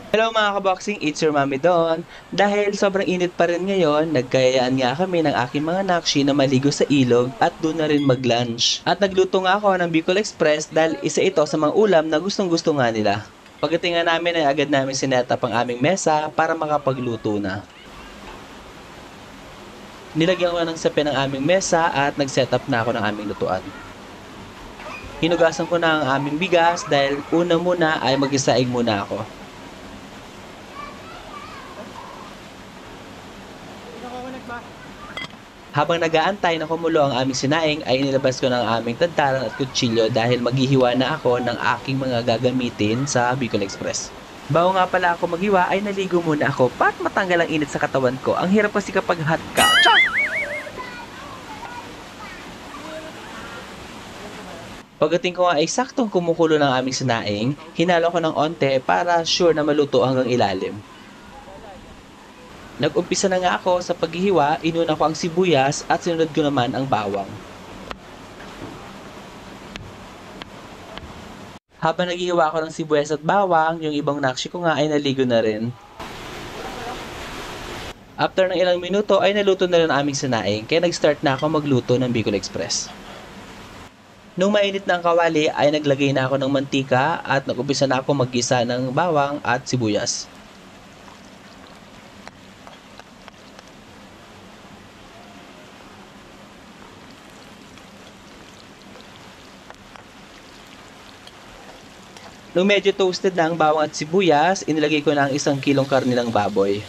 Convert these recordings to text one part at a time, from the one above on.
Hello mga kaboxing, it's your Mami Don. Dahil sobrang init pa rin ngayon, nagkayaan nga kami ng aking mga nakshi na maligo sa ilog at doon na rin mag-lunch. At nagluto nga ako ng Bicol Express dahil isa ito sa mga ulam na gustong gusto nga nila. Pagdating nga namin ay agad namin sinetap ang aming mesa para makapagluto na. Nilagyan ko na ng sape ng aming mesa at nag-setup na ako ng aming lutuan. Hinugasan ko na ang aming bigas dahil una muna ay mag-isaing muna ako. Habang nag-aantay na kumulo ang aming sinaing ay inilabas ko ng aming tantaran at kutsilyo dahil maghihiwa na ako ng aking mga gagamitin sa Bicol Express. Bago nga pala ako maghiwa ay naligo muna ako para matanggal ang init sa katawan ko. Ang hirap kasi kapag hot ka. Pagdating ko nga ay saktong kumukulo ng aming sinaing, hinalo ko ng onte para sure na maluto hanggang ilalim. Nag-umpisa na nga ako sa paghihiwa, inuna ko ang sibuyas at sinunod ko naman ang bawang. Habang naghihiwa ako ng sibuyas at bawang, yung ibang nakshi ko nga ay naligo na rin. After ng ilang minuto ay naluto na rin ang aming sinaing, kaya nag-start na ako magluto ng Bicol Express. Nung mainit na ang kawali ay naglagay na ako ng mantika at nag-umpisa na ako mag-gisa ng bawang at sibuyas. Nung medyo toasted na ang bawang at sibuyas, inilagay ko na ang 1 kilong karne ng baboy.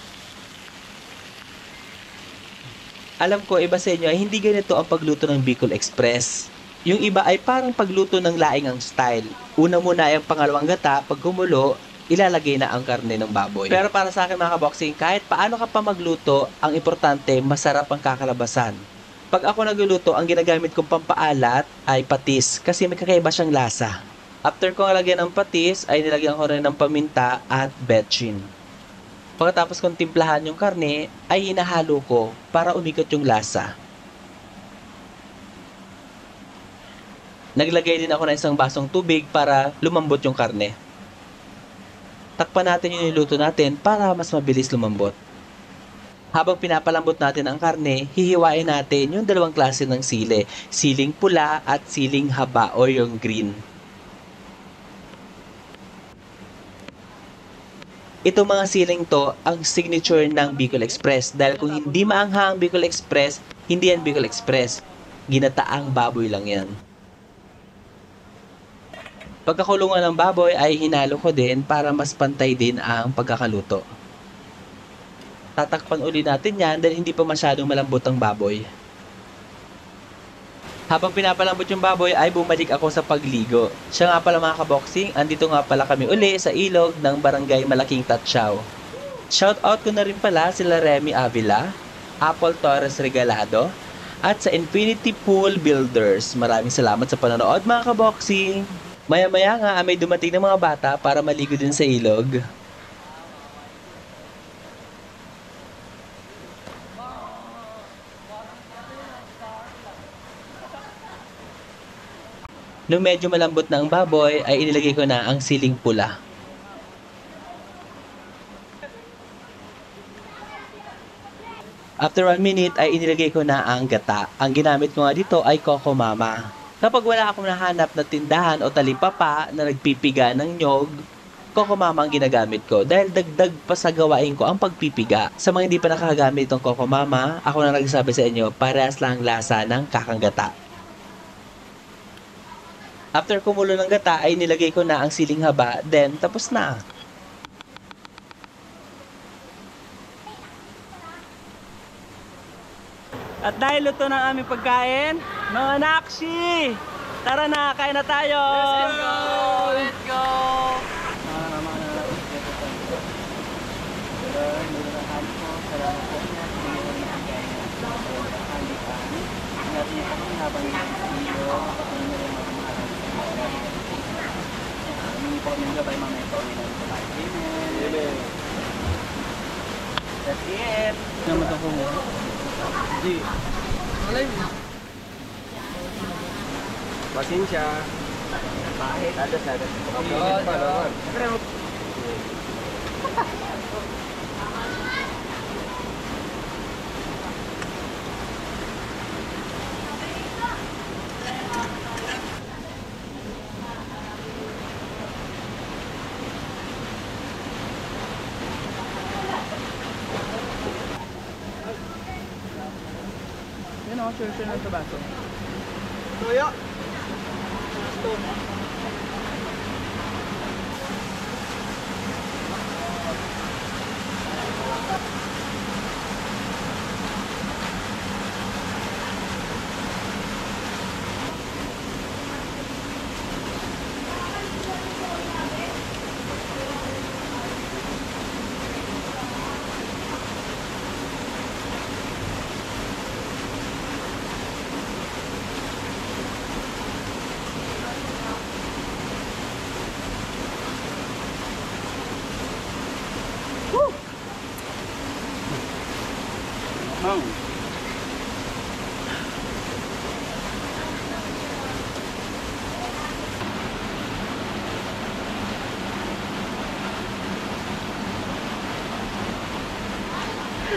Alam ko, iba sa inyo ay hindi ganito ang pagluto ng Bicol Express. Yung iba ay parang pagluto ng laing ang style. Una muna ay ang pangalawang gata, pag gumulo, ilalagay na ang karne ng baboy. Pero para sa akin mga kaboxing, kahit paano ka pa magluto, ang importante, masarap ang kakalabasan. Pag ako nagluluto, ang ginagamit kong pampaalat ay patis kasi may kakaiba siyang lasa. After kong lagyan ng patis, ay nilagyan ko rin ng paminta at betchin. Pagkatapos kong timplahan yung karne, ay hinahalo ko para umikot yung lasa. Naglagay din ako ng 1 basong tubig para lumambot yung karne. Takpan natin yung niluto natin para mas mabilis lumambot. Habang pinapalambot natin ang karne, hihiwain natin yung 2 klase ng sili, siling pula at siling haba o yung green. Itong mga siling to, ang signature ng Bicol Express. Dahil kung hindi maanghang ang Bicol Express, hindi yan Bicol Express. Ginataang baboy lang yan. Pagkakulungan ng baboy ay hinalo ko din para mas pantay din ang pagkakaluto. Tatakpan uli natin yan dahil hindi pa masyadong malambot ang baboy. Habang pinapalambot yung baboy ay bumalik ako sa pagligo. Siya nga pala mga kaboxing, andito nga pala kami uli sa ilog ng barangay Malaking Tatsyaw. Shoutout ko na rin pala sila Remy Avila, Apple Torres Regalado, at sa Infinity Pool Builders. Maraming salamat sa panonood mga kaboxing. Maya-maya nga may dumating ng mga bata para maligo din sa ilog. Nung medyo malambot na ang baboy, ay inilagay ko na ang siling pula. After 1 minute ay inilagay ko na ang gata. Ang ginamit ko nga dito ay Coco Mama. Kapag wala akong nahanap na tindahan o talipapa na nagpipiga ng nyog, Coco Mama ang ginagamit ko dahil dagdag pa sa gawain ko ang pagpipiga. Sa mga hindi pa nakagamit itong Coco Mama, ako na nagsasabi sa inyo, parehas lang lasa ng kakang gata. After kumulo ng gata ay nilagay ko na ang siling haba, then tapos na. At dahil luto ng aming pagkain, mga nakshi! Tara na, kain na tayo! Let's go! Let's go! That's it! Naman ito mo. Di. Pasensya. Pahit. Ada. Yan o, sure na sa baso. Toyo.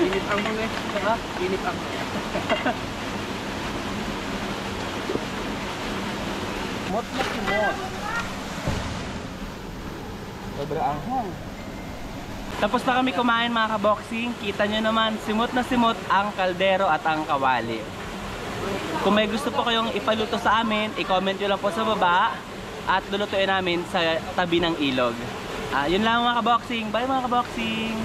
Init ang mga ha? Init ang mot na kimot. Sobra anghang. Tapos na kami kumain mga kaboxing. Kita nyo naman, simot na simot ang kaldero at ang kawali. Kung may gusto po kayong ipaluto sa amin, i-comment nyo lang po sa baba at lulutuin namin sa tabi ng ilog. Yun lang mga kaboxing. Bye mga kaboxing!